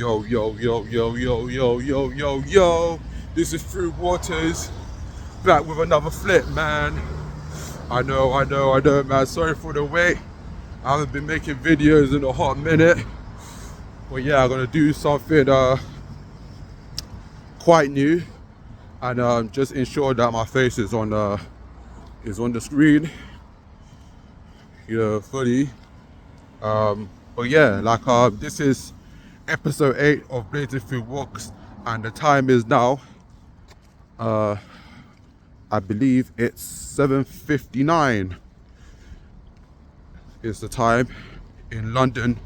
Yo, yo, yo, yo, yo, yo, yo, yo, yo. This is Thru Waters, back with another flip, man. I know, man. Sorry for the wait. I haven't been making videos in a hot minute. But yeah, I'm gonna do something quite new and just ensure that my face is on the screen, fully. But yeah, this is episode 8 of Blazin Thru Walks, and the time is now, I believe it's 7:59. It's the time in London,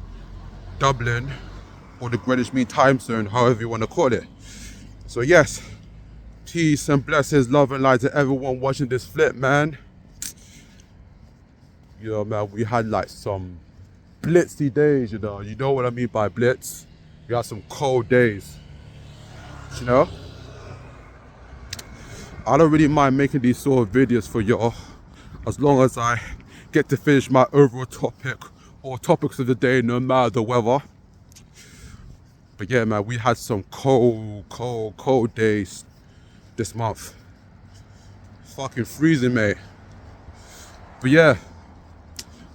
Dublin, or the Greenwich Mean Time Zone, however you want to call it. So yes, peace and blessings, love and light to everyone watching this flip, man. Man, we had like some blitzy days, you know what I mean by blitz. We had some cold days, I don't really mind making these sort of videos for y'all, as long as I get to finish my overall topic or topics of the day, no matter the weather. But yeah, man, we had some cold days this month. Fucking freezing, mate. But yeah,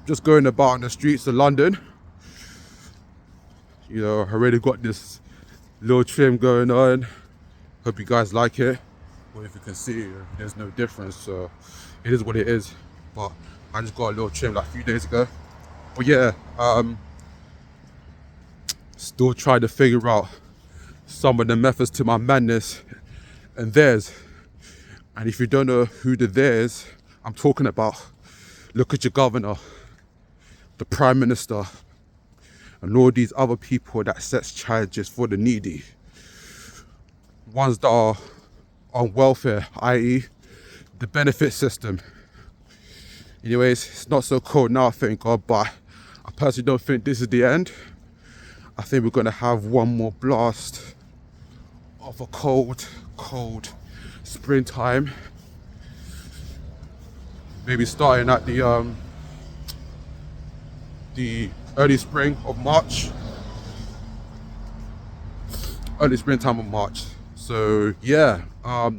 just going about on the streets of London. I already got this little trim going on. Hope you guys like it. Well, if you can see, there's no difference, so it is what it is. But I just got a little trim like a few days ago. But yeah, still trying to figure out some of the methods to my madness and theirs. And if you don't know who the theirs I'm talking about, look at your governor, the prime minister, and all these other people that sets charges for the needy. Ones that are on welfare, i.e. the benefit system. Anyways, it's not so cold now, thank God, but I personally don't think this is the end. I think we're gonna have one more blast of a cold springtime. Maybe starting at the early spring of March. Early springtime of March. So yeah, how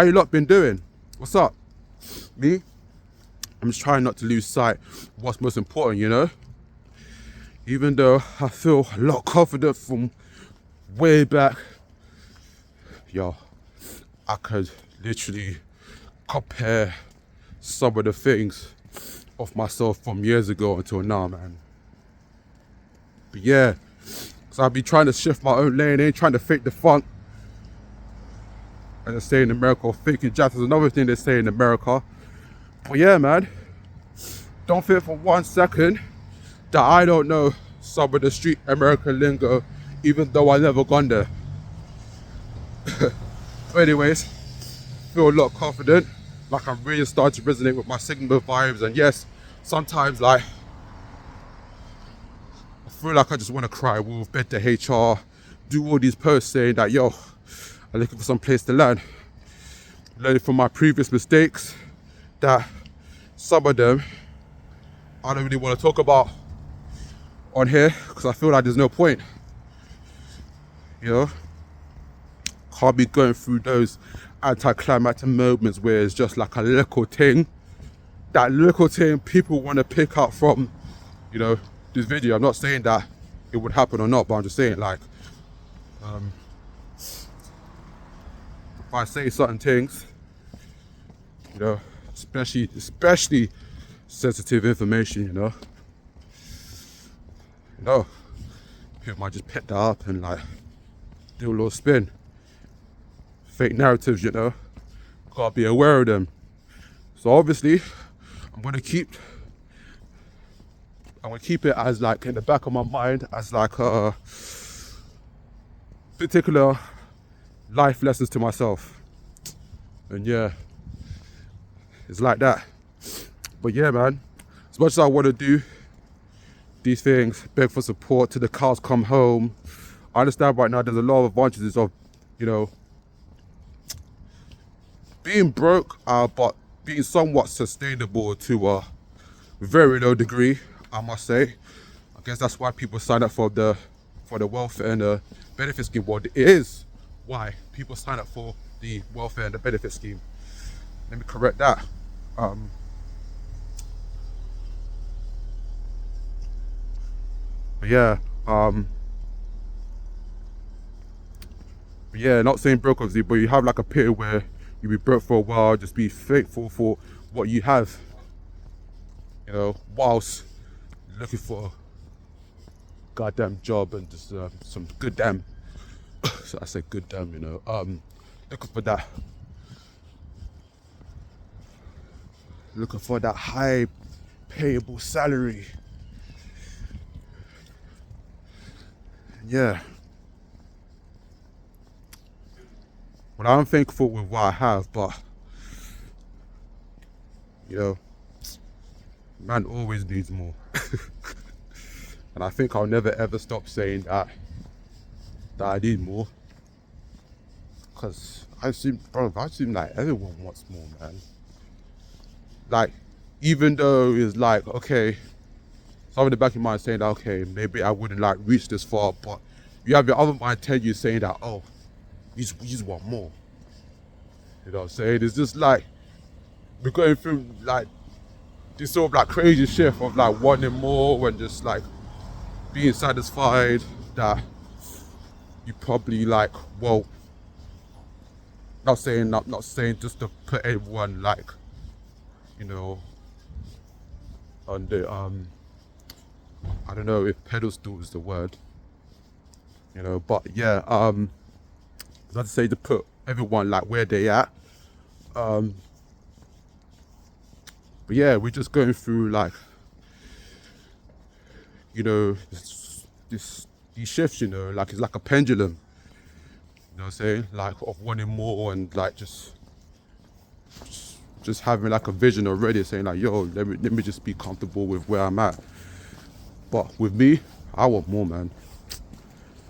you lot been doing? What's up? Me? I'm just trying not to lose sight of what's most important, Even though I feel a lot confident from way back, I could literally compare some of the things of myself from years ago until now, man. But yeah, so I've been trying to shift my own lane, ain't trying to fake the funk. As they say in America, or faking jazz is another thing they say in America. But yeah, man, don't think for 1 second that I don't know some of the street American lingo, even though I never gone there. But anyways, feel a lot confident, like I'm really starting to resonate with my Sigma vibes. And yes, sometimes I feel like I just want to cry, wolf, bed to HR, do all these posts saying that, I'm looking for some place to learn. Learning from my previous mistakes, that some of them I don't really want to talk about on here, because I feel like there's no point. Can't be going through those anticlimactic moments where it's just like a little thing. That little thing people want to pick up from, this video. I'm not saying that it would happen or not, but I'm just saying, if I say certain things, especially sensitive information, people might just pick that up and do a little spin. Fake narratives, gotta be aware of them. So obviously, I'm gonna keep it as in the back of my mind as a particular life lessons to myself. And yeah, it's like that. But yeah, man, as much as I want to do these things, beg for support till the cows come home, I understand right now there's a lot of advantages of, being broke, but being somewhat sustainable to a very low degree, I must say. I guess that's why people sign up for for the welfare and the benefit scheme. Well, it is why people sign up for the welfare and the benefit scheme. Let me correct that. But yeah, not saying broke obviously, but you have like a period where you be broke for a while, just be thankful for what you have, you know, whilst looking for a goddamn job and just some good damn, so I say good damn, you know, looking for that high payable salary. Yeah. Well, I'm thankful with what I have, but you know, man always needs more. And I think I'll never ever stop saying that I need more. Cause I seem like everyone wants more, man. Like, even though it's like, okay, some in the back of your mind saying that, okay, maybe I wouldn't like reach this far, but you have your other mind tell you saying that, oh, you just want more. You know what I'm saying? It's just like, we're going through like this sort of like crazy shift of like wanting more and just like being satisfied that you probably like, well, not saying just to put everyone like, you know, on the I don't know if pedestal is the word, you know, but yeah, not to say to put everyone like where they at, but yeah, we're just going through like, you know, these shifts, you know, like it's like a pendulum, you know what I'm saying, like of wanting more and like just having like a vision already saying like, yo, let me just be comfortable with where I'm at. But with me, I want more, man.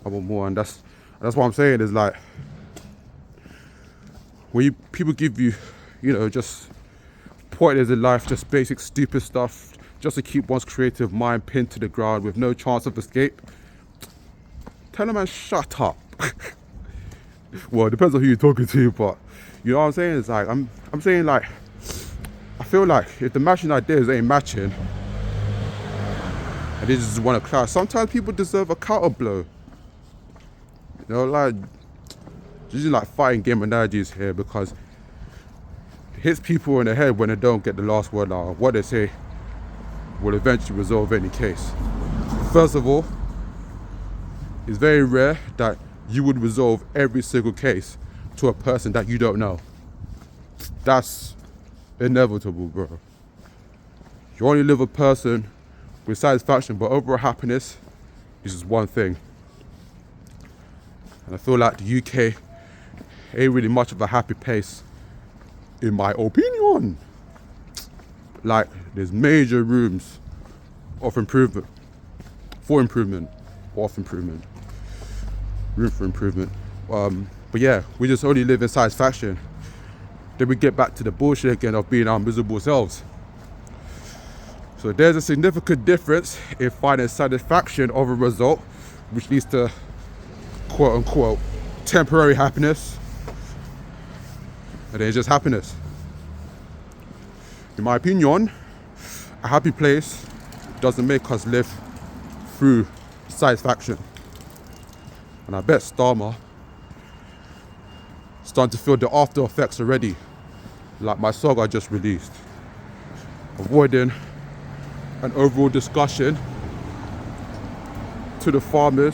I want more, and that's what I'm saying is like, when people give you, you know, just pointers in life, just basic stupid stuff, just to keep one's creative mind pinned to the ground with no chance of escape, tell them, man, shut up. Well, it depends on who you're talking to, but you know what I'm saying? It's like, I'm saying like, I feel like if the matching ideas ain't matching, and they just want to clash, sometimes people deserve a counter blow. You know, like, this is like fighting game analogies here, because it hits people in the head when they don't get the last word out. What they say will eventually resolve any case. First of all, it's very rare that you would resolve every single case to a person that you don't know. That's inevitable, bro. You only live a person with satisfaction, but overall happiness is just one thing. And I feel like the UK ain't really much of a happy place, in my opinion. Like, there's major rooms of improvement, room for improvement. But yeah, we just only live in satisfaction. Then we get back to the bullshit again of being our miserable selves. So there's a significant difference in finding satisfaction of a result, which leads to quote unquote temporary happiness, and then just happiness. In my opinion, a happy place doesn't make us live through satisfaction. And I bet Starmer starting to feel the after effects already, like my song I just released. Avoiding an overall discussion to the farmers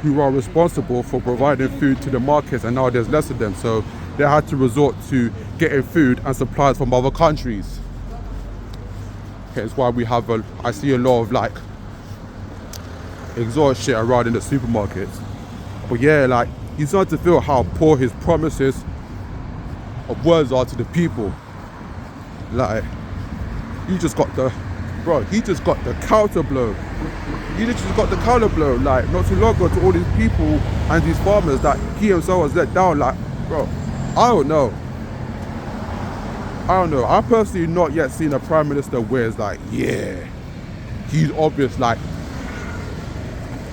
who are responsible for providing food to the markets, and now there's less of them, so they had to resort to getting food and supplies from other countries. Hence why I see a lot of like exotic shit around in the supermarkets. But yeah, like, you start to feel how poor his promises of words are to the people. Like, he just got the counter blow. He literally got the counter blow, like, not too long ago, to all these people and these farmers that he himself has let down. Like, bro, I don't know. I personally not yet seen a prime minister where it's like, yeah, he's obvious, like,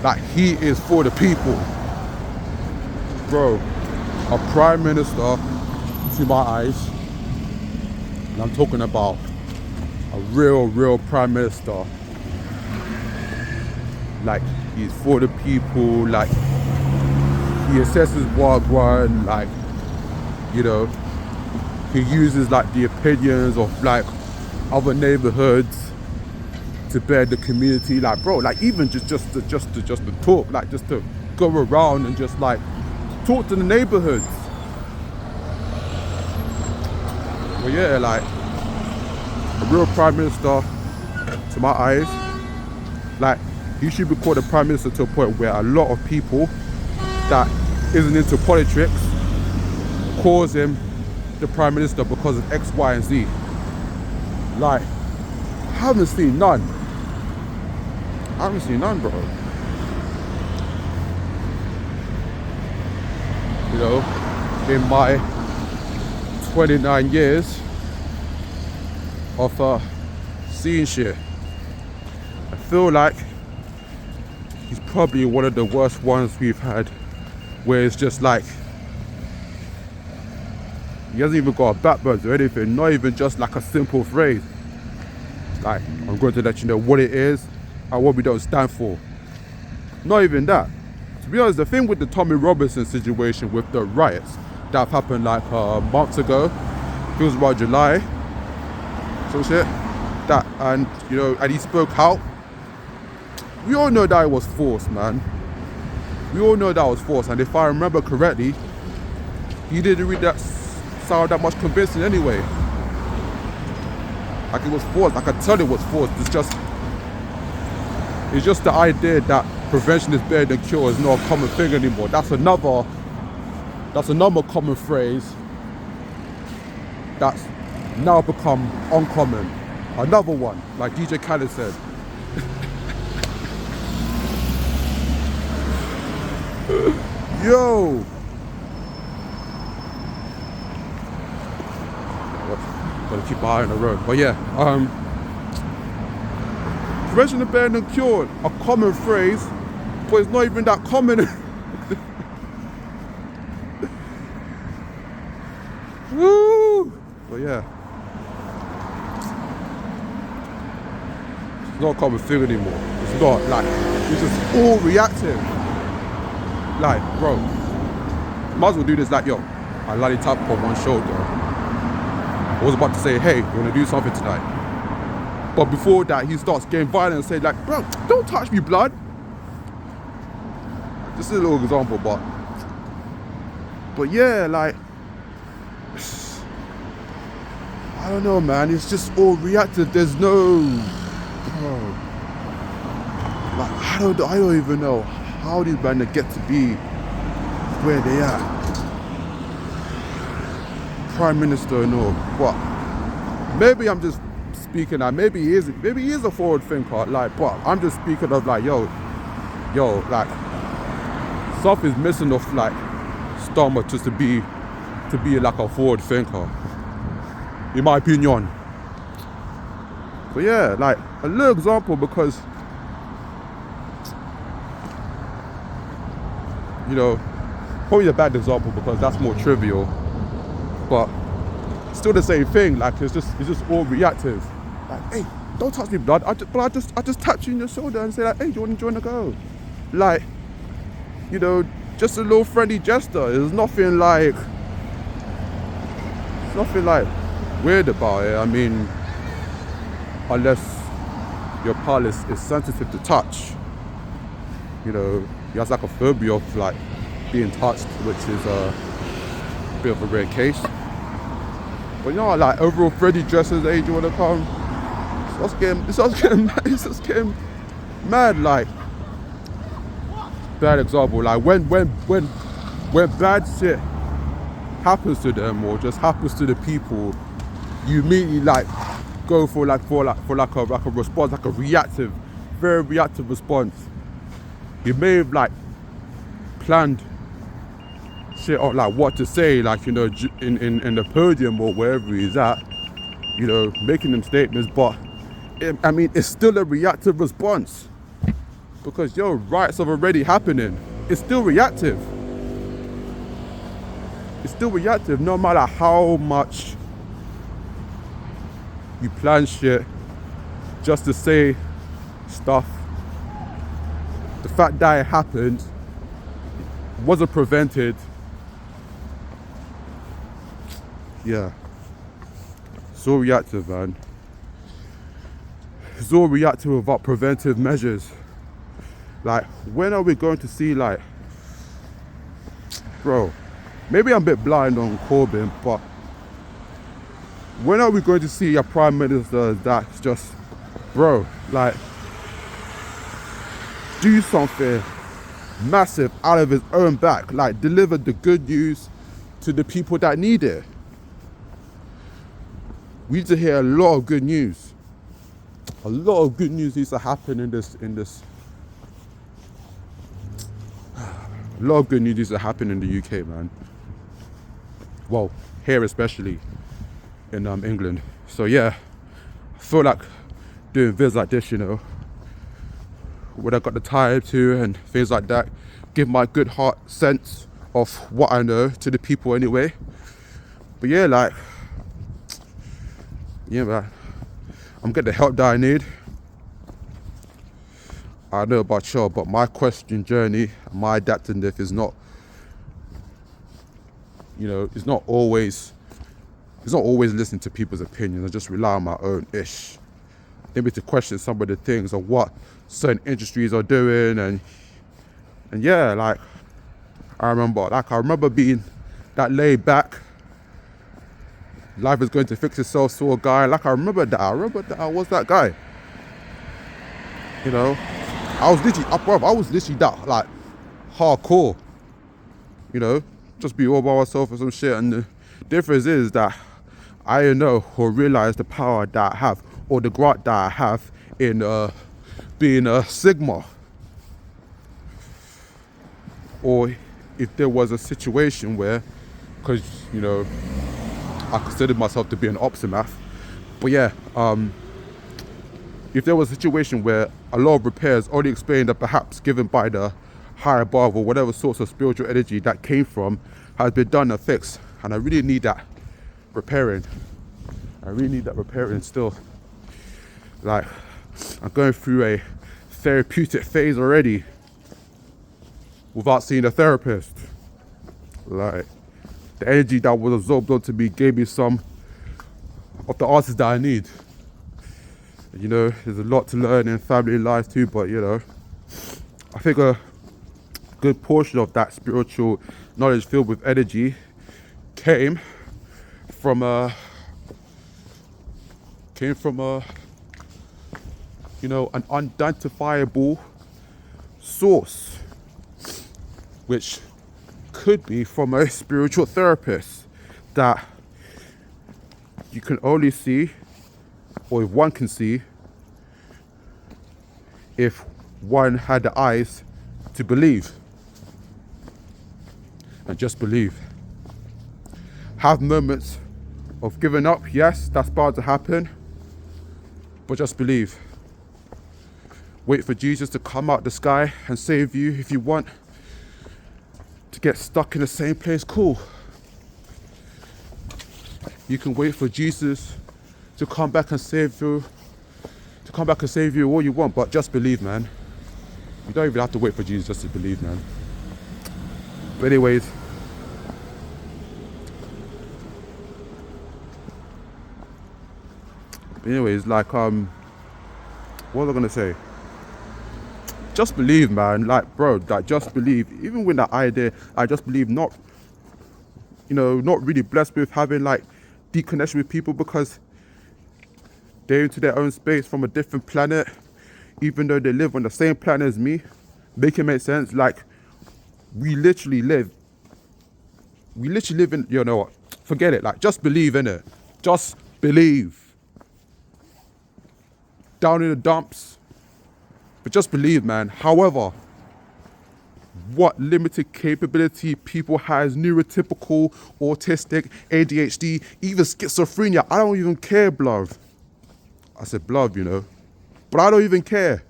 Like, he is for the people. Bro, a prime minister, to my eyes, and I'm talking about a real prime minister. Like, he's for the people, like, he assesses Wagwan, like, you know, he uses like the opinions of like other neighborhoods to better the community. Like, bro, like even just to talk, like just to go around and just like talk to the neighborhoods. But yeah, like a real prime minister, to my eyes, like he should be called a prime minister to a point where a lot of people that isn't into politics calls him the prime minister because of X, Y, and Z. Like, I haven't seen none. I haven't seen none, bro. You know, in my 29 years of seeing shit, I feel like he's probably one of the worst ones we've had, where it's just like he hasn't even got a backbone or anything, not even just like a simple phrase. Like, I'm going to let you know what it is and what we don't stand for. Not even that. To be honest, the thing with the Tommy Robinson situation with the riots that happened like months ago, it was about July, some shit, that, and you know, and he spoke out. We all know that it was forced, man. We all know that was forced, and if I remember correctly, he didn't read that sound that much convincing anyway. Like, it was forced. I could tell it was forced. It's just the idea that prevention is better than cure is not a common thing anymore. That's another common phrase that's now become uncommon. Another one, like DJ Khaled said. Yo. Gotta keep my eye on the road. But yeah, prevention is better than cure, a common phrase, but it's not even that common. Woo! But yeah, it's not a common thing anymore. It's not, like, it's just all reactive. Like, bro, might as well do this like, yo, I lightly tap on one shoulder. I was about to say, hey, you want to do something tonight? But before that, he starts getting violent and say, like, bro, don't touch me, blood. This is a little example, but yeah, like, I don't know, man. It's just all reactive. There's no, bro. Like, I don't even know how these men get to be where they are. Prime Minister and all, what? Maybe I'm just speaking that maybe he is a forward thinker, like, but I'm just speaking of like, yo, like, something's missing off like stomach just to be like a forward thinker, in my opinion. But yeah, like a little example, because you know, probably a bad example because that's more trivial. But still the same thing, like it's just all reactive. Like, hey, don't touch me, blood. I just tap you in your shoulder and say like, hey, do you want to go? Like, you know, just a little friendly gesture. There's nothing like weird about it. I mean, unless your pal is sensitive to touch. You know, he has like a phobia of like being touched, which is a bit of a rare case. But you know, like overall friendly gestures, hey, do you want to come? It starts getting mad. Like, bad example, like when bad shit happens to them or just happens to the people, you immediately like go for a response, like a reactive, very reactive response. You may have like planned shit on like what to say, like, you know, in the podium or wherever he's at, you know, making them statements, but I mean, it's still a reactive response. Because your rights are already happening. It's still reactive. It's still reactive no matter how much you plan shit just to say stuff. The fact that it happened wasn't prevented. Yeah. It's all reactive, man. It's all reactive without preventive measures. Like, when are we going to see, like, bro, maybe I'm a bit blind on Corbyn, but when are we going to see a prime minister that's just, bro, like, do something massive out of his own back, like deliver the good news to the people that need it? We need to hear a lot of good news. A lot of good news needs to happen in this. A lot of good news needs to happen in the UK, man. Well, here especially in England. So yeah, I feel like doing vids like this, you know, when I got the time to and things like that, give my good heart sense of what I know to the people anyway. But yeah, like, yeah, man, I'm getting the help that I need. I don't know about y'all, but my question journey, my adaptiveness is not, you know, it's not always listening to people's opinions. I just rely on my own ish. Maybe to question some of the things of what certain industries are doing, and yeah, like I remember being that laid back, life is going to fix itself sort of guy. Like I remember that I was that guy. You know, I was literally that, like, hardcore. You know, just be all by myself or some shit. And the difference is that I don't know or realize the power that I have, or the grant that I have in being a Sigma. Or if there was a situation where, because, you know, I considered myself to be an opsimath, but yeah, if there was a situation where a lot of repairs only explained that perhaps given by the higher above or whatever source of spiritual energy that came from has been done and fixed, and I really need that repairing. I really need that repairing still. Like, I'm going through a therapeutic phase already without seeing a therapist. Like, the energy that was absorbed onto me gave me some of the answers that I need. You know, there's a lot to learn in family life too, but you know, I think a good portion of that spiritual knowledge filled with energy came from a you know, an unidentifiable source, which could be from a spiritual therapist that you can only see, or if one can see, if one had the eyes to believe. And just believe. Have moments of giving up, yes, that's bound to happen, but just believe. Wait for Jesus to come out the sky and save you. If you want to get stuck in the same place, cool. You can wait for Jesus to come back and save you, all you want, but just believe, man. You don't even have to wait for Jesus just to believe, man. But anyways, like, what was I gonna say? Just believe, man. Like, bro, like, just believe. Even with that idea, I just believe, not really blessed with having like deep connection with people because they're into their own space from a different planet, even though they live on the same planet as me. Make it make sense. Like, we literally live in, you know what? Forget it. Like, just believe in it. Just believe. Down in the dumps. But just believe, man. However, what limited capability people has, neurotypical, autistic, ADHD, even schizophrenia, I don't even care, blood. I said blood, you know. But I don't even care.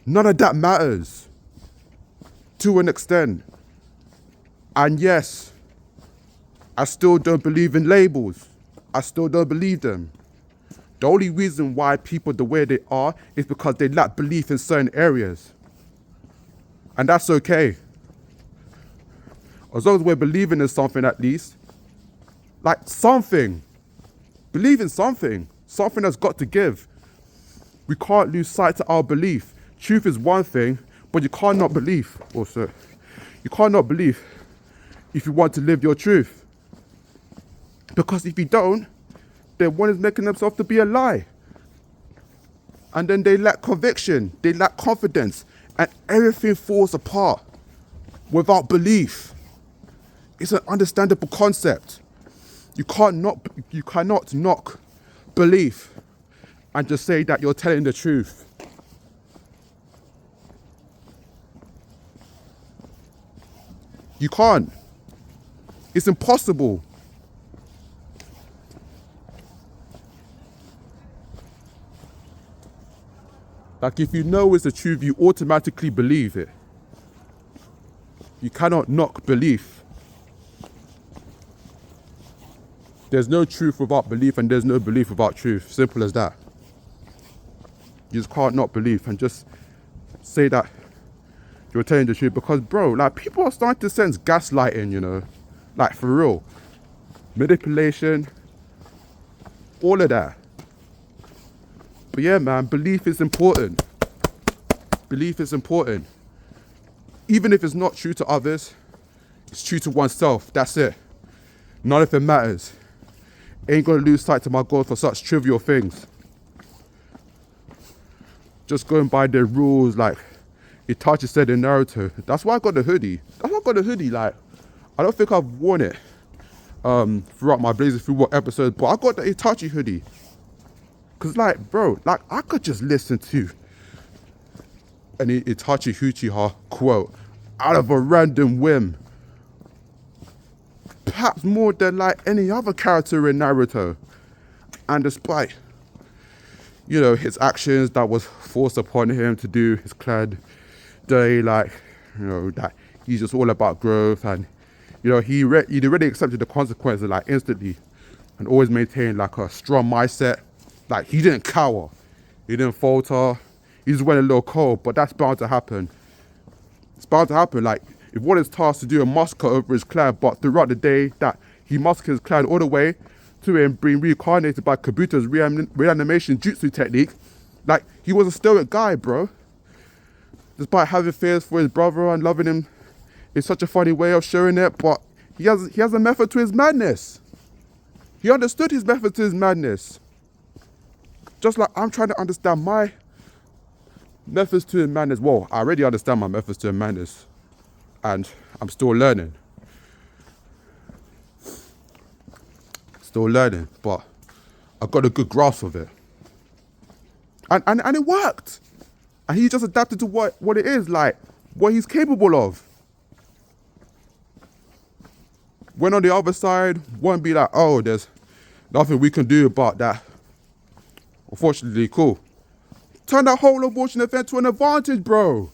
None of that matters to an extent. And yes, I still don't believe in labels. I still don't believe them. The only reason why people the way they are is because they lack belief in certain areas. And that's okay. As long as we're believing in something at least. Like something. Believe in something. Something that's got to give. We can't lose sight of our belief. Truth is one thing, but you can't not believe also. You can't not believe if you want to live your truth. Because if you don't, then one is making themselves to be a lie. And then they lack conviction, they lack confidence, and everything falls apart without belief. It's an understandable concept. You cannot knock belief and just say that you're telling the truth. You can't. It's impossible. Like if you know it's the truth, you automatically believe it. You cannot knock belief. There's no truth without belief and there's no belief without truth. Simple as that. You just can't not believe and just say that you're telling the truth because bro, like people are starting to sense gaslighting, you know, like for real. Manipulation, all of that. But yeah, man, belief is important. Belief is important. Even if it's not true to others, it's true to oneself. That's it. None of it matters. Ain't gonna lose sight to my goal for such trivial things. Just going by their rules, like Itachi said in Naruto. That's why I got the hoodie. Like, I don't think I've worn it throughout my Blazin Thru episode, but I got the Itachi hoodie. Cause like, bro, like I could just listen to an Itachi Uchiha quote out of a random whim. Perhaps more than like any other character in Naruto. And despite, you know, his actions that was forced upon him to do his clan day, like, you know, that he's just all about growth and, you know, he'd already accepted the consequences like instantly and always maintained like a strong mindset. Like, he didn't cower. He didn't falter. He just went a little cold, but that's bound to happen. It's bound to happen. Like, if one is tasked to do a massacre over his clan, but throughout the day that he massacred his clan all the way to him being reincarnated by Kabuto's reanimation jutsu technique, like, he was a stoic guy, bro. Despite having fears for his brother and loving him in such a funny way of showing it, but he has a method to his madness. He understood his method to his madness. Just like I'm trying to understand my methods to madness. Well, I already understand my methods to madness. And I'm still learning. But I got a good grasp of it. And it worked. And he just adapted to what it is, like, what he's capable of. When on the other side, won't be like, oh, there's nothing we can do about that. Unfortunately, cool. Turn that whole abortion event to an advantage, bro.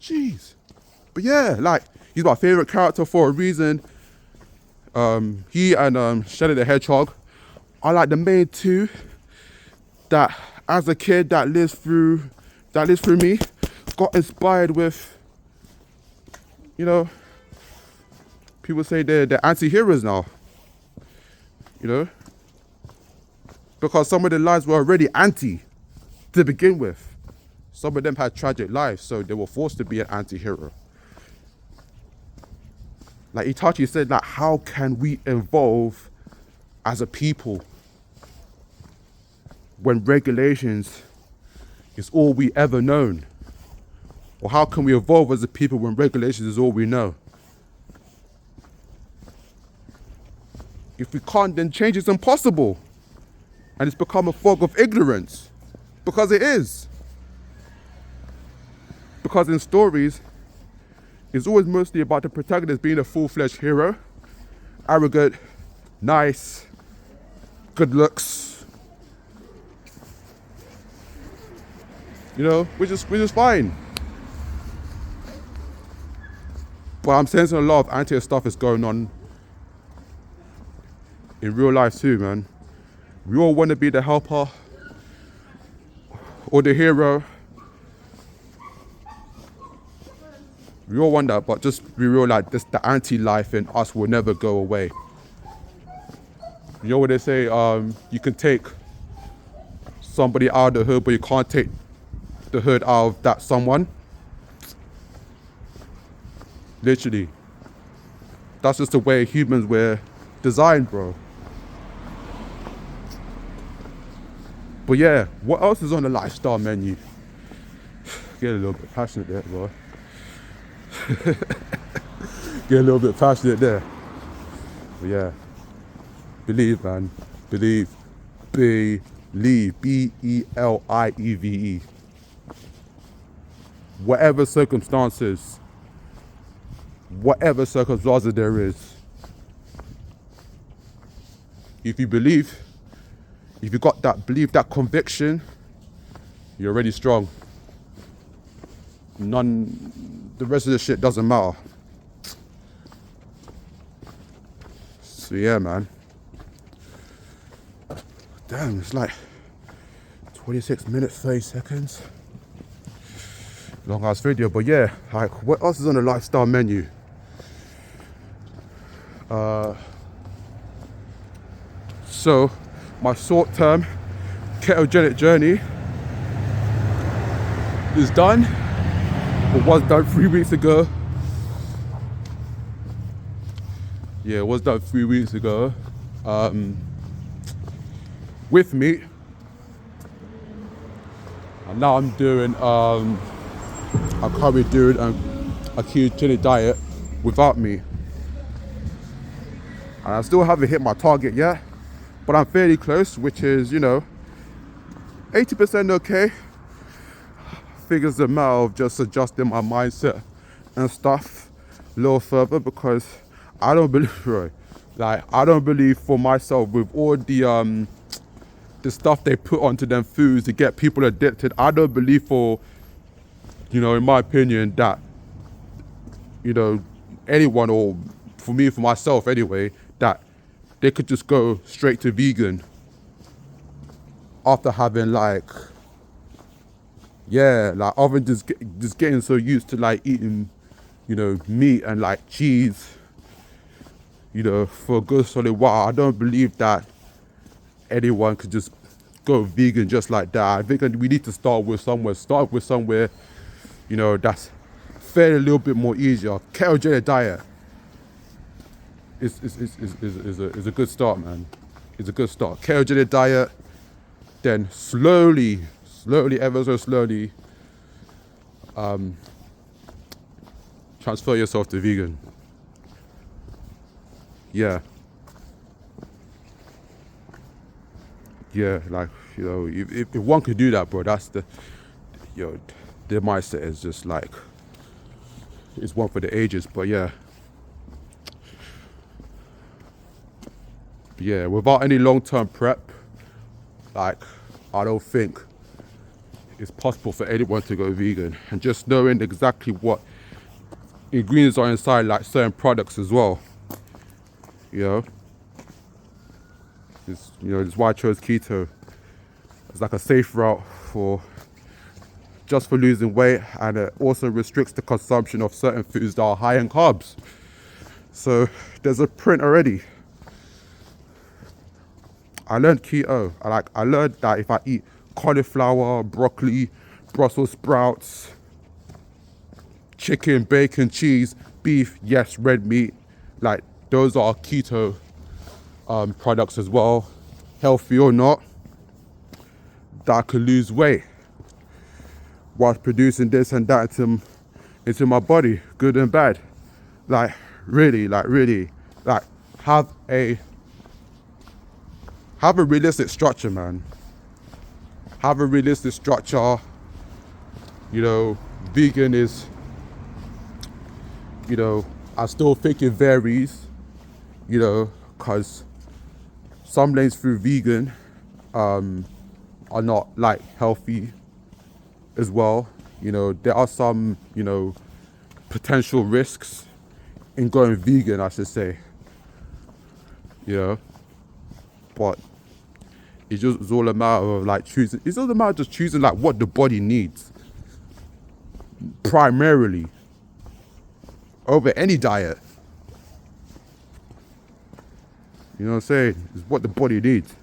Jeez. But yeah, like, he's my favorite character for a reason. He and Shadow the Hedgehog are like the main two that, as a kid that lives through me, got inspired with, you know, people say they're anti-heroes now. You know? Because some of their lives were already anti to begin with. Some of them had tragic lives, so they were forced to be an anti-hero. Like Itachi said, like, how can we evolve as a people when regulations is all we ever known? Or how can we evolve as a people when regulations is all we know? If we can't, then change is impossible. And it's become a fog of ignorance. Because it is. Because in stories, it's always mostly about the protagonist being a full-fledged hero. Arrogant, nice, good looks. you know, which is fine. But I'm sensing a lot of anti stuff is going on in real life too, man. We all want to be the helper or the hero. We all want that, but just be real, like this, the anti-life in us will never go away. You know what they say? You can take somebody out of the hood, but you can't take the hood out of that someone. Literally. That's just the way humans were designed, bro. But yeah, what else is on the lifestyle menu? Get a little bit passionate there, bro. Get a little bit passionate there. But yeah, believe, man. Believe. Believe. B-E-L-I-E-V-E. Whatever circumstances there is, if you believe, if you got that belief, that conviction, you're already strong. The rest of the shit doesn't matter. So yeah, man. Damn, it's like 26 minutes, 30 seconds. Long ass video, but yeah, like what else is on the lifestyle menu? So my short-term ketogenic journey is done, or was done 3 weeks ago. Yeah, it was done 3 weeks ago. With meat. And now I'm doing I'm currently doing a ketogenic diet without meat. And I still haven't hit my target yet, but I'm fairly close, which is, you know, 80% okay. Figures the matter of just adjusting my mindset and stuff a little further, because I don't believe, right? Like, I don't believe for myself with all the stuff they put onto them foods to get people addicted. I don't believe for, you know, in my opinion, that, you know, anyone, or for me, for myself anyway, that they could just go straight to vegan after having like, yeah, like other than just getting so used to like eating, you know, meat and like cheese, you know, for a good solid while. I don't believe that anyone could just go vegan just like that. I think we need to start with somewhere, you know, that's fairly a little bit more easier. Ketogenic diet is a good start, man. It's a good start. Ketogenic diet, then slowly, ever so slowly, transfer yourself to vegan. Yeah. Yeah, like, you know, if one could do that, bro, that's the, you know, their mindset is just like, it's one for the ages. But yeah. Yeah, without any long-term prep, like, I don't think it's possible for anyone to go vegan. And just knowing exactly what ingredients are inside, like certain products as well, you know. It's why I chose keto. It's like a safe route for losing weight, and it also restricts the consumption of certain foods that are high in carbs. So there's a print already. I learned keto. I learned that if I eat cauliflower, broccoli, Brussels sprouts, chicken, bacon, cheese, beef, yes, red meat, like those are keto products as well, healthy or not, that I could lose weight whilst producing this and that into my body, good and bad. Like really, have a realistic structure, man. Have a realistic structure. You know, vegan is, you know, I still think it varies, you know, because some lanes through vegan are not like healthy as well. You know, there are some, you know, potential risks in going vegan, I should say. You know, but it's all a matter of like choosing. It's all a matter of just choosing like what the body needs, primarily, over any diet. You know what I'm saying? It's what the body needs.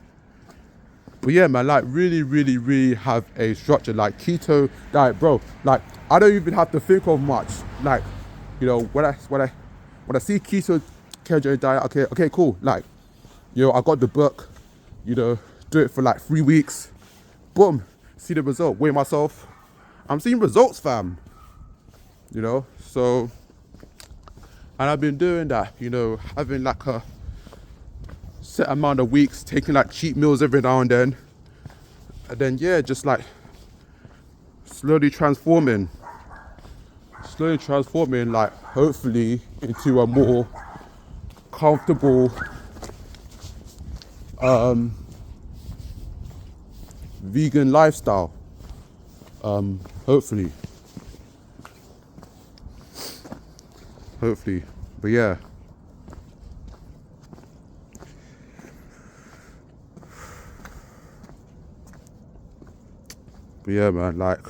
But yeah, man, like really have a structure. Like keto diet, bro. Like I don't even have to think of much. Like, you know, when I see ketogenic diet, okay, cool. Like, you know, I got the book. You know, do it for like 3 weeks. Boom, see the result. Weigh myself. I'm seeing results, fam. You know, so, and I've been doing that. You know, having like a set amount of weeks, taking like cheat meals every now and then yeah, just like slowly transforming like hopefully into a more comfortable vegan lifestyle, hopefully, but yeah. But yeah, man, like,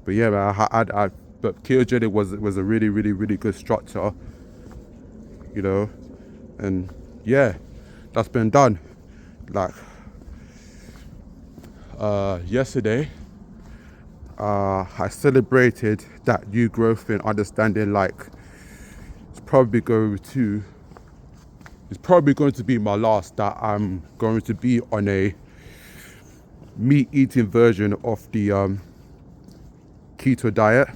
but ketogenic was a really good structure, you know, and yeah, that's been done. Like, yesterday, I celebrated that new growth in understanding. Like, it's probably going to be my last, that I'm going to be on a meat eating version of the keto diet,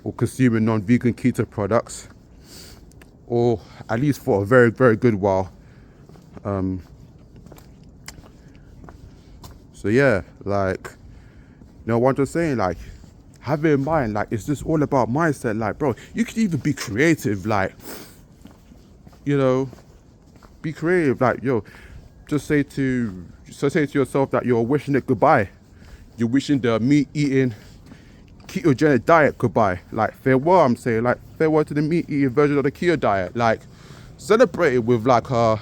or consuming non-vegan keto products, or at least for a very good while. So yeah, like, you know what I'm just saying, like, have it in mind, like, it's just all about mindset. Like, bro, you could even be creative, like, you know, be creative. Like, yo, just say to yourself that you're wishing it goodbye. You're wishing the meat eating ketogenic diet goodbye. Like, farewell, I'm saying, like, farewell to the meat eating version of the keto diet. Like, celebrate it with like I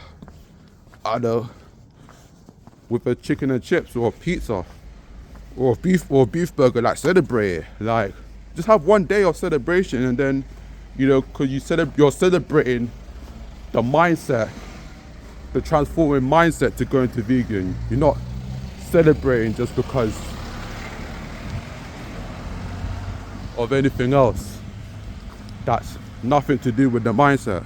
don't know, with a chicken and chips or a pizza or a beef burger. Like, celebrate it. Like, just have one day of celebration, and then, you know, because you're celebrating the mindset, the transforming mindset to going to vegan. You're not celebrating just because of anything else that's nothing to do with the mindset.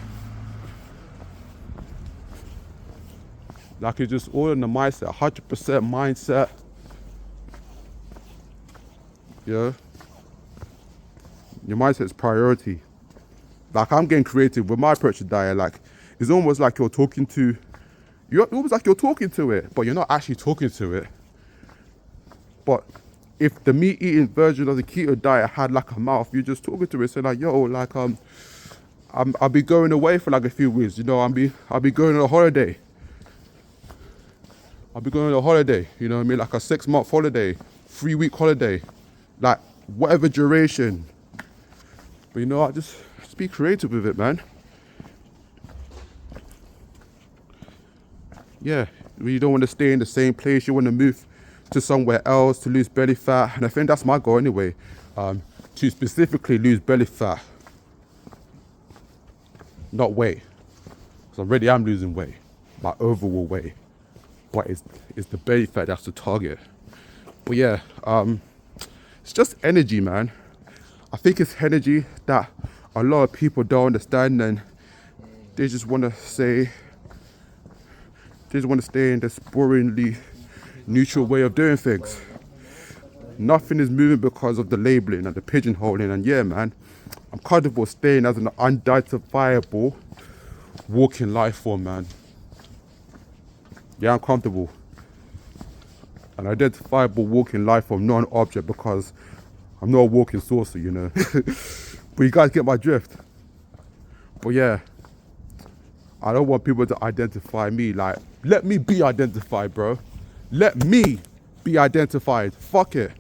Like, it's just all in the mindset, 100% mindset. Yeah, your mindset's priority. Like, I'm getting creative with my approach to diet. Like, it's almost like you're talking to it, but you're not actually talking to it. But if the meat eating version of the keto diet had like a mouth, you're just talking to it, saying like, yo, like, I'll be going away for like a few weeks, you know, I'll be going on a holiday. You know what I mean? Like a 6-month holiday, 3-week holiday, like whatever duration. But you know what, just be creative with it, man. Yeah, you don't want to stay in the same place. You want to move to somewhere else to lose belly fat. And I think that's my goal anyway, to specifically lose belly fat, not weight. Because already I'm losing weight, my overall weight. But it's the belly fat that's the target. But yeah, it's just energy, man. I think it's energy that a lot of people don't understand, and they just want to stay in this boringly neutral way of doing things. Nothing is moving because of the labeling and the pigeonholing. And yeah, man, I'm comfortable staying as an unidentifiable walking life form, man. Yeah, I'm comfortable. An identifiable walking life form, not an object, because I'm not a walking saucer, you know. But you guys get my drift. But yeah, I don't want people to identify me. Like, let me be identified, bro. Let me be identified. Fuck it.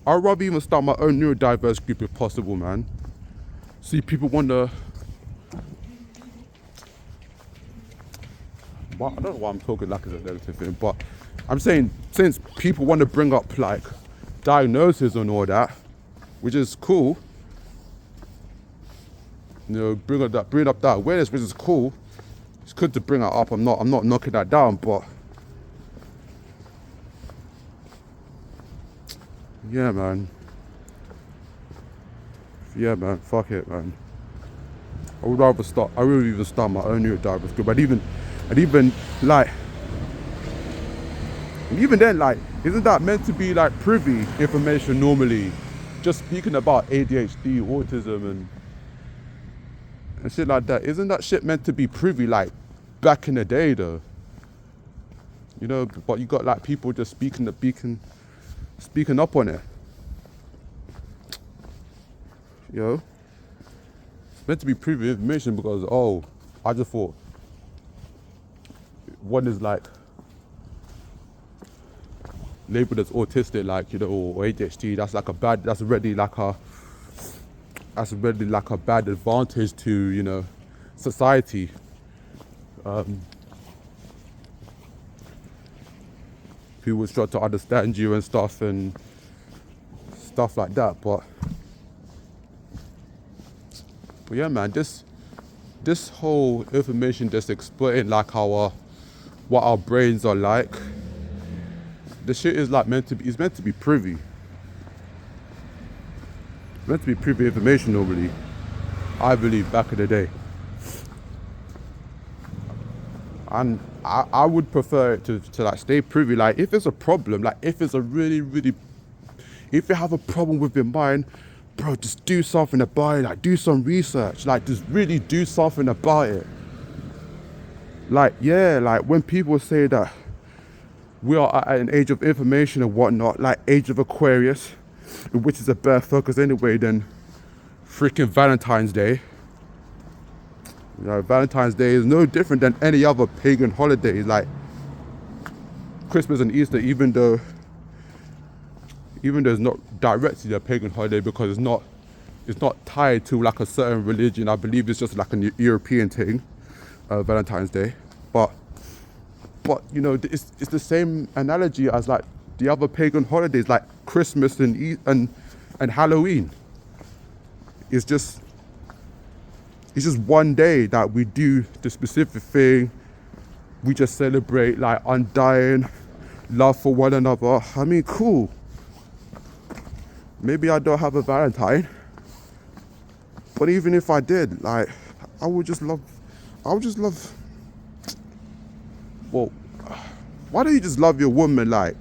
I'd rather even start my own neurodiverse group if possible, man. See, people want to... Well, I don't know why I'm talking like it's a negative thing, but I'm saying since people want to bring up like diagnosis and all that, which is cool, you know, bring up that awareness, which is cool. It's good to bring it up. I'm not knocking that down, but yeah, man. Yeah, man. Fuck it, man. I would even start my own neurodiverse group. And even then, like, isn't that meant to be like privy information normally? Just speaking about ADHD, autism, and shit like that. Isn't that shit meant to be privy like back in the day though? You know, but you got like people just speaking up on it. You know? It's meant to be privy information because, oh, I just thought one is like labeled as autistic, like, you know, or ADHD, that's already like a bad advantage to, you know, society. People will try to understand you and stuff like that, but yeah, man, this whole information just exploiting like what our brains are like. The shit is like meant to be privy. It's meant to be privy information normally, I believe, back in the day. And I would prefer it to like stay privy. Like if it's a problem, like if it's a if you have a problem with your mind, bro, just do something about it. Like do some research. Like just really do something about it. Like, yeah, like when people say that we are at an age of information and whatnot, like age of Aquarius, which is a better focus anyway than freaking Valentine's Day. You know, Valentine's Day is no different than any other pagan holiday, like Christmas and Easter, even though it's not directly a pagan holiday because it's not tied to like a certain religion. I believe it's just like a European thing, Valentine's Day. But you know, it's the same analogy as like the other pagan holidays, like Christmas and Halloween. It's just one day that we do the specific thing. We just celebrate like undying love for one another. I mean, cool. Maybe I don't have a Valentine, but even if I did, like, I would just love. Well, why don't you just love your woman like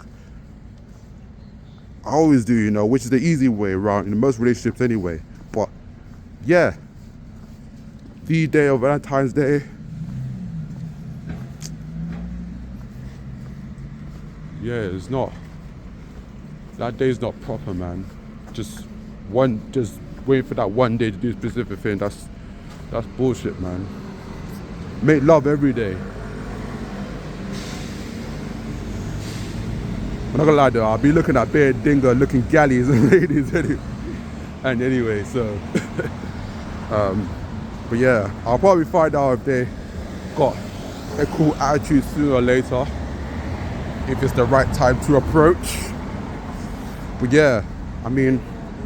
I always do, you know, which is the easy way around in most relationships anyway. But yeah, the day of Valentine's Day, yeah, it's not. That day's not proper, man. Just wait for that one day to do a specific thing. That's bullshit, man. Make love every day. I'm not gonna lie though, I'll be looking at bare dingo looking galleys and ladies anyway, so but yeah, I'll probably find out if they got a cool attitude sooner or later, if it's the right time to approach. But yeah, I mean,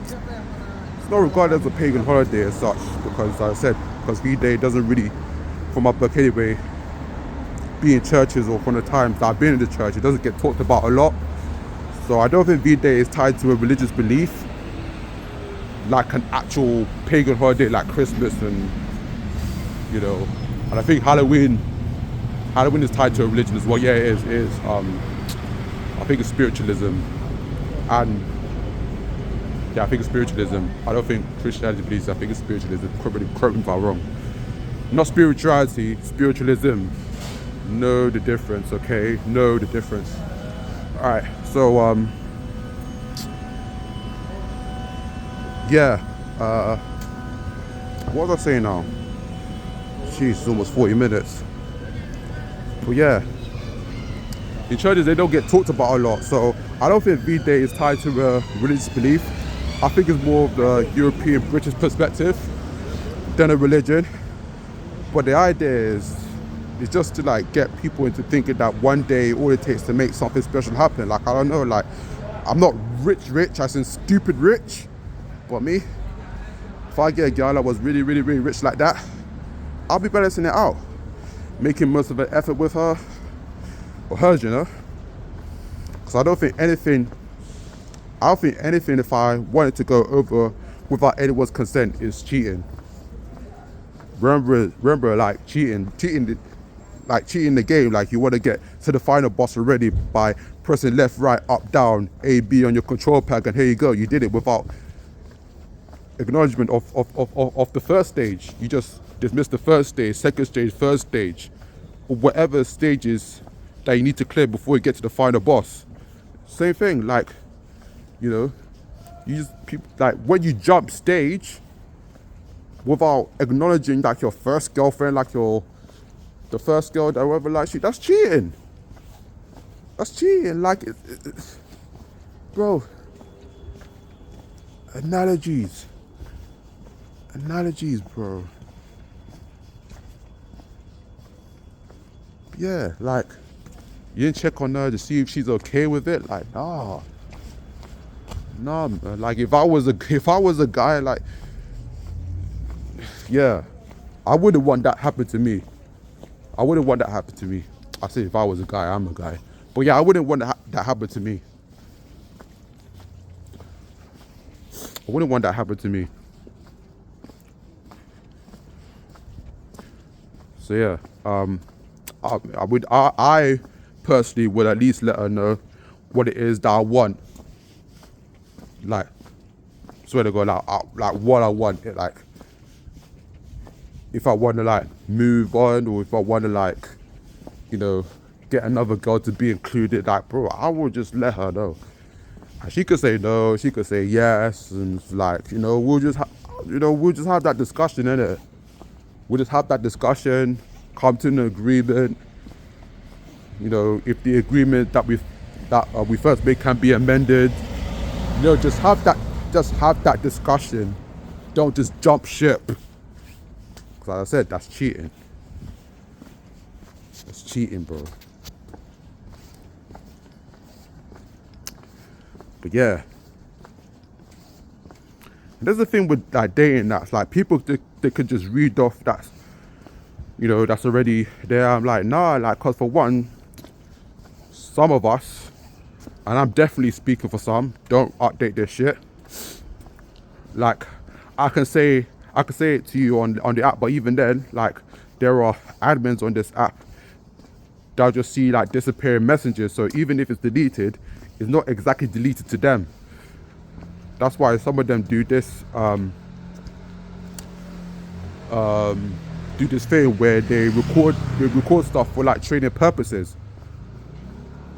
it's not regarded as a pagan holiday as such, because as I said, because V-Day doesn't really, from my book anyway, be in churches, or from the times that I've been in the church, it doesn't get talked about a lot. So I don't think V-Day is tied to a religious belief, like an actual pagan holiday like Christmas and, you know, and I think Halloween is tied to a religion as well. Yeah, it is. I think it's spiritualism, and yeah, I think it's spiritualism. I don't think Christianity believes it. I think it's spiritualism. Correct me if I'm wrong. Not spirituality, spiritualism. Know the difference, okay? Know the difference. Alright, so yeah, what was I saying now? Jeez, it's almost 40 minutes. But yeah, In churches, they don't get talked about a lot. So I don't think V-Day is tied to religious belief. I think it's more of the European British perspective than a religion. But the idea is just to like get people into thinking that one day all it takes to make something special happen. Like, I don't know, like, I'm not rich, as in stupid rich, but me, if I get a girl that was really, really, really rich like that, I'll be balancing it out, making most of an effort with her, or hers, you know? Because I don't think anything if I wanted to go over without anyone's consent is cheating. Remember, like cheating the game. Like, you want to get to the final boss already by pressing left, right, up, down, A, B on your control pad, and here you go. You did it without acknowledgement of the first stage. You just dismissed the first stage, second stage, third stage, or whatever stages that you need to clear before you get to the final boss. Same thing, like, you know, like when you jump stage without acknowledging like your first girlfriend, like the first girl that ever likes you, that's cheating. That's cheating. Like, bro. Analogies, bro. Yeah, like, you didn't check on her to see if she's okay with it. Like, nah, man. Like, if I was a guy, like, yeah, I wouldn't want that happen to me. I say if I was a guy, I'm a guy. But yeah, I wouldn't want that happen to me. So yeah, I personally would at least let her know what it is that I want. Like, swear to God, like what I want. Like, if I want to like move on, or if I want to like, you know, get another girl to be included, like, bro, I will just let her know. And she could say no, she could say yes, and like, you know, we'll just have that discussion, innit? We'll just have that discussion, come to an agreement. You know, if the agreement that we first made can be amended, you know, just have that discussion. Don't just jump ship. Because like I said, that's cheating. That's cheating, bro. But yeah. And there's the thing with like dating, that's like people they could just read off that, you know, that's already there. I'm like, nah, like, cause for one, some of us, and I'm definitely speaking for some, don't update their shit. Like, I can say it to you on the app, but even then, like, there are admins on this app that'll just see like disappearing messages. So even if it's deleted, it's not exactly deleted to them. That's why some of them do this thing where they record stuff for like training purposes.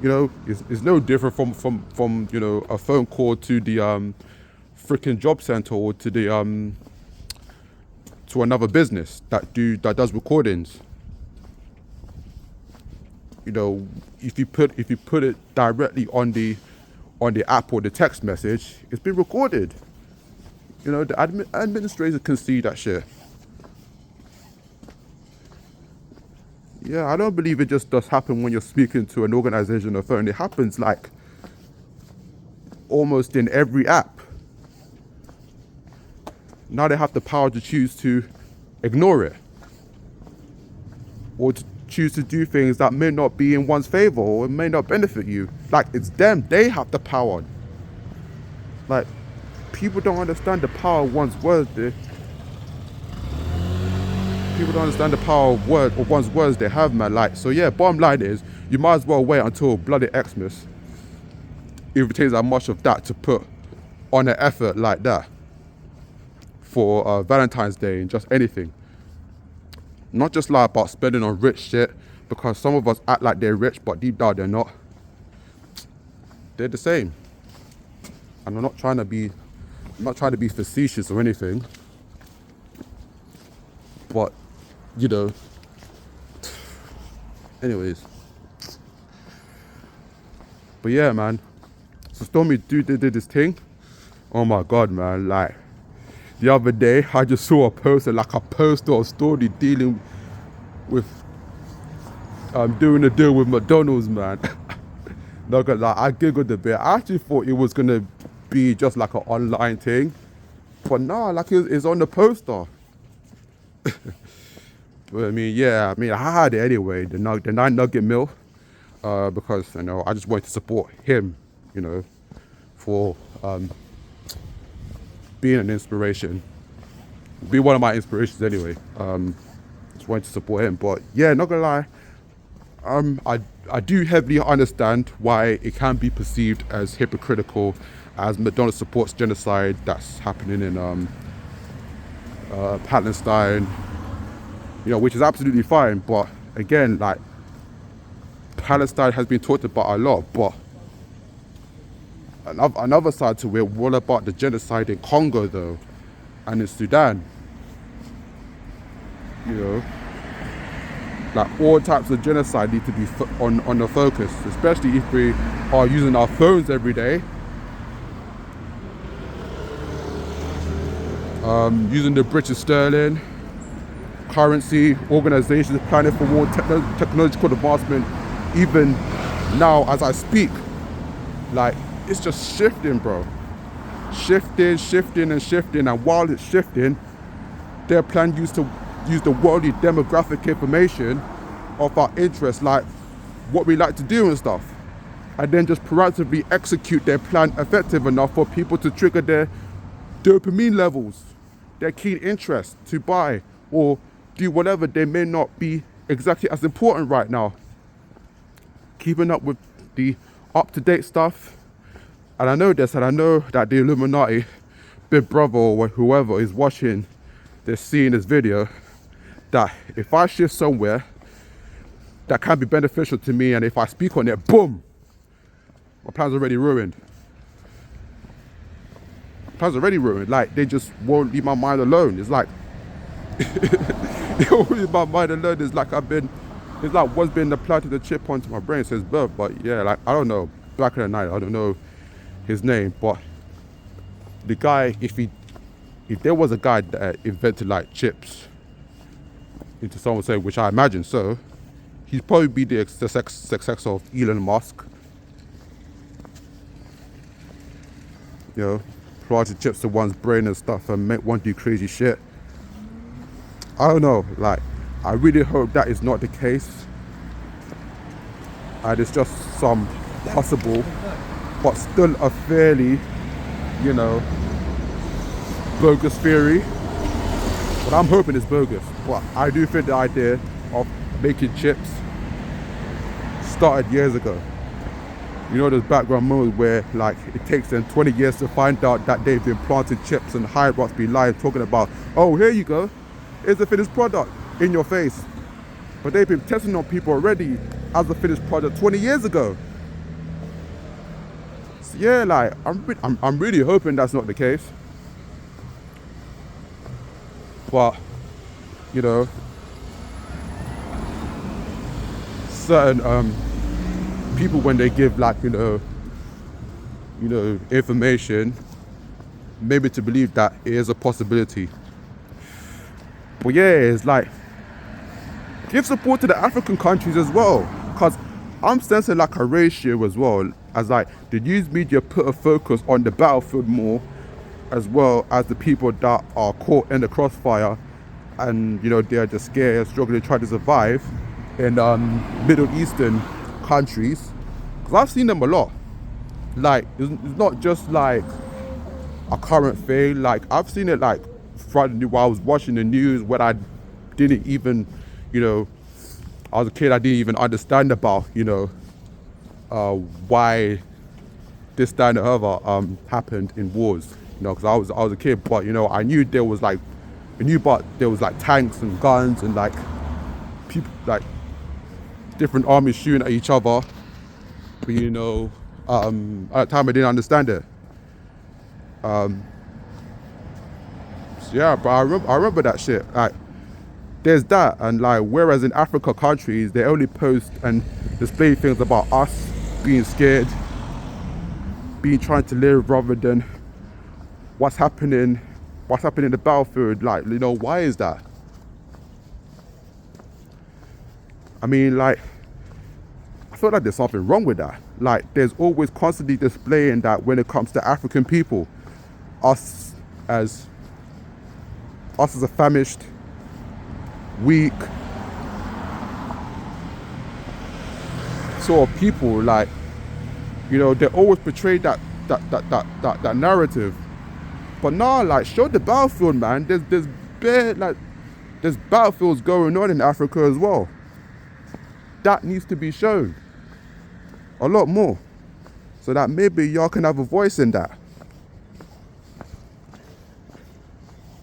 You know, it's no different from you know, a phone call to the freaking job center, or to the to another business that does recordings. You know, if you put it directly on the app or the text message, it's been recorded. You know, the administrator can see that shit. Yeah, I don't believe it just does happen when you're speaking to an organization on the phone. It happens like almost in every app. Now they have the power to choose to ignore it, or to choose to do things that may not be in one's favor, or may not benefit you. Like, it's them, they have the power. Like, people don't understand the power of one's words. People don't understand the power of one's words they have, man. Like, so yeah, bottom line is, you might as well wait until bloody Xmas, if it takes that much of that to put on an effort like that for Valentine's Day and just anything. Not just like about spending on rich shit, because some of us act like they're rich, but deep down they're not. They're the same. And I'm not trying to be facetious or anything, but you know. Anyways, But yeah, man. So Stormy did this thing. Oh my God, man. Like, the other day, I just saw a poster, like a poster or story dealing with doing a deal with McDonald's, man. Not gonna lie, I giggled a bit. I actually thought it was gonna be just like an online thing, but nah, like it's on the poster. But I mean, yeah, I had it anyway, the 9 nugget meal, because I just wanted to support him, for being an inspiration, be one of my inspirations anyway. Just wanted to support him, but yeah, not gonna lie. I do heavily understand why it can be perceived as hypocritical, as McDonald's supports genocide that's happening in Palestine, which is absolutely fine. But again, like, Palestine has been talked about a lot, but another side to it, what about the genocide in Congo though, and in Sudan? Like, all types of genocide need to be on the focus, especially if we are using our phones every day, using the British sterling currency, organizations planning for more technological advancement. Even now, as I speak, like, it's just shifting, bro. Shifting, and while it's shifting, their plan used to use the worldly demographic information of our interests, like what we like to do and stuff, and then just proactively execute their plan effective enough for people to trigger their dopamine levels, their keen interest to buy or do whatever they may not be exactly as important right now. Keeping up with the up-to-date stuff. And I know this, and I know that the Illuminati, Big Brother or whoever is watching this, seeing this video, that if I shift somewhere that can be beneficial to me, and if I speak on it, boom, my plan's already ruined. Like, they just won't leave my mind alone. It's like, they won't leave my mind alone. It's like what's been applied to the chip onto my brain since birth. But yeah, like, I don't know, back in the night, I don't know his name, but the guy, if there was a guy that invented like chips into someone's head, which I imagine so, he'd probably be the successor of Elon Musk. Planted chips to one's brain and stuff and make one do crazy shit. I don't know, like, I really hope that is not the case. And it's just some possible, but still a fairly, bogus theory. But I'm hoping it's bogus. But I do think the idea of making chips started years ago. Those background moments where, like, it takes them 20 years to find out that they've been planting chips and high-ups be lying, talking about, oh, here you go, here's the finished product in your face. But they've been testing on people already as a finished product 20 years ago. So yeah, like, I'm really hoping that's not the case. But, certain people, when they give, like, information, maybe to believe that it is a possibility. But yeah, it's like, give support to the African countries as well, because I'm sensing like a ratio as well, as like the news media put a focus on the battlefield more, as well as the people that are caught in the crossfire and they're just scared, struggling, trying to survive in Middle Eastern countries. Because I've seen them a lot. Like, it's not just like a current thing. Like, I've seen it like Friday while I was watching the news, when I didn't even, I was a kid, I didn't even understand about, why this, that, and the other happened in wars. Because I was a kid, but I knew there was like tanks and guns and like people, like different armies shooting at each other. But at the time I didn't understand it. So yeah, but I remember that shit. Like, there's that, and like, whereas in Africa countries they only post and display things about us being scared being trying to live rather than what's happening in the battlefield. Like, you know, why is that? I mean, like, I feel like there's something wrong with that. Like, there's always constantly displaying that when it comes to African people, us as a famished, weak sort of people, like, you know, they always portray that narrative. But nah, like, show the battlefield, man. There's battlefields going on in Africa as well. That needs to be shown a lot more, so that maybe y'all can have a voice in that.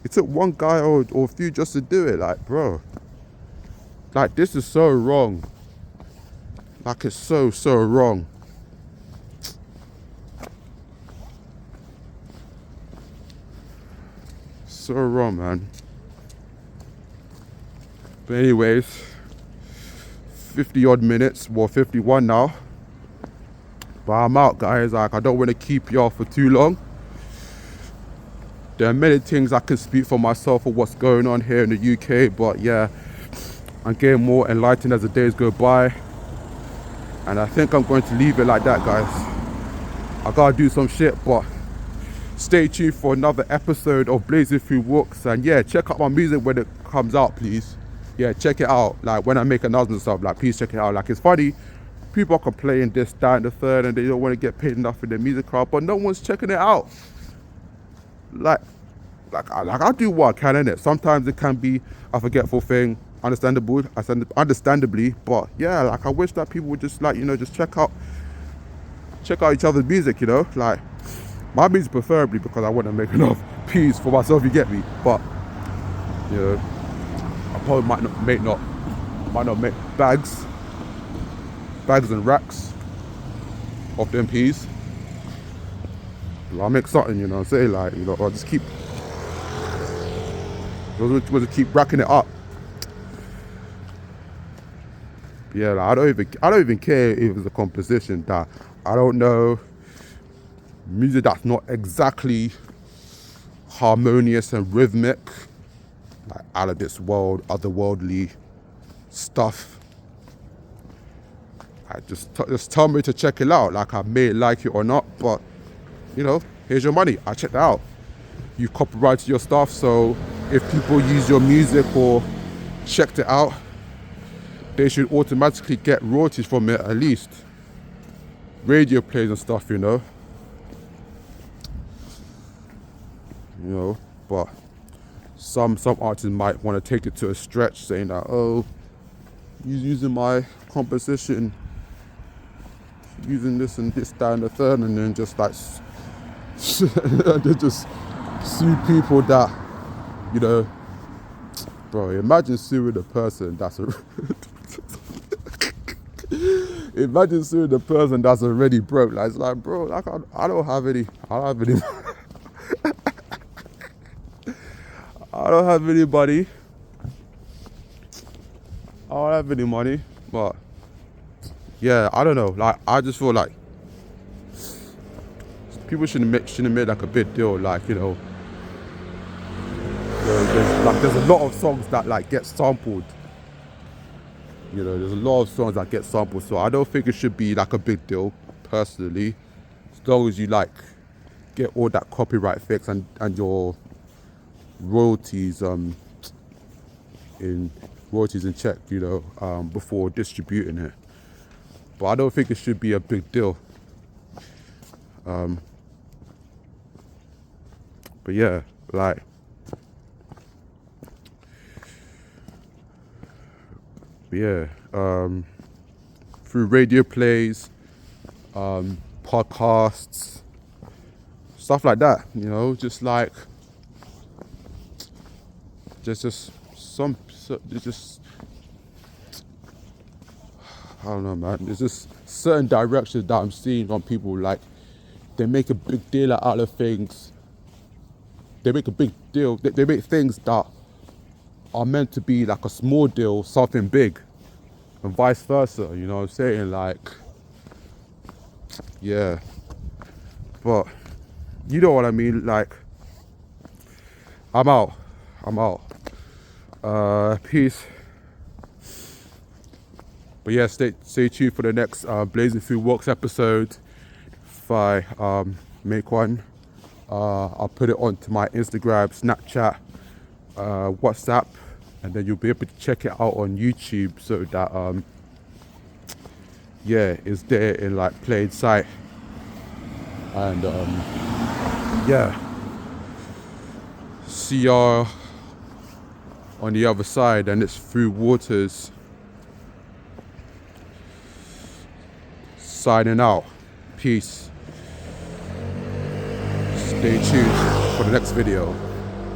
It took one guy or a few just to do it. Like, bro, like, this is so wrong. Like, it's so wrong. So wrong, man. But anyways, 50 odd minutes, well, 51 now. But I'm out, guys. Like, I don't want to keep y'all for too long. There are many things I can speak for myself for what's going on here in the UK, but yeah, I'm getting more enlightened as the days go by. And I think I'm going to leave it like that, guys. I gotta do some shit, but stay tuned for another episode of Blazin Thru Walks. And yeah, check out my music when it comes out, please. Yeah, check it out. Like, when I make announcements and stuff, like, please check it out. Like, it's funny, people are complaining this, that, and the third, and they don't want to get paid enough for their music crowd, but no one's checking it out. Like I do what I can, innit? Sometimes it can be a forgetful thing, understandably, but yeah, like, I wish that people would just, like, you know, just check out each other's music, you know? Like, my music preferably, because I want to make enough peas for myself, you get me? But, you know, I probably might not make bags and racks of them peas. But I'll make something, you know what I'm saying? Like, you know, I'll just keep racking it up. Yeah, like, I don't even care if it's a composition that I don't know, music that's not exactly harmonious and rhythmic, like out of this world, otherworldly stuff. Just tell me to check it out. Like, I may like it or not, but, you know, here's your money. I checked it out. You copyrighted your stuff, so if people use your music or checked it out, they should automatically get royalties from it, at least. Radio plays and stuff, you know. You know, but some artists might want to take it to a stretch, saying that, oh, you're using my composition, using this and this, that, and the third, and then just like they just sue people that, you know, bro, imagine suing the person that's imagine suing the person that's already broke. Like, it's like, bro, like, I don't have any I don't have anybody. I don't have any money, but yeah, I don't know. Like, I just feel like people shouldn't make like a big deal. Like, you know, there's a lot of songs that like get sampled. You know, there's a lot of songs that get sampled, so I don't think it should be like a big deal, personally, as long as you like get all that copyright fixed and your royalties in check, you know, before distributing it. But I don't think it should be a big deal. But yeah, like, yeah, through radio plays, podcasts, stuff like that, you know, just like, just I don't know, man. There's just certain directions that I'm seeing on people, like, they make a big deal out of things. They make a big deal. They make things that are meant to be like a small deal, something big, and vice versa. You know what I'm saying? Like, yeah. But you know what I mean, like, I'm out. Peace. But yeah, stay tuned for the next Blazing Through Walks episode. If I make one, I'll put it onto my Instagram, Snapchat, WhatsApp, and then you'll be able to check it out on YouTube, so that yeah, it's there in like plain sight. And yeah, see y'all on the other side, and it's Through Waters. Signing out. Peace. Stay tuned for the next video.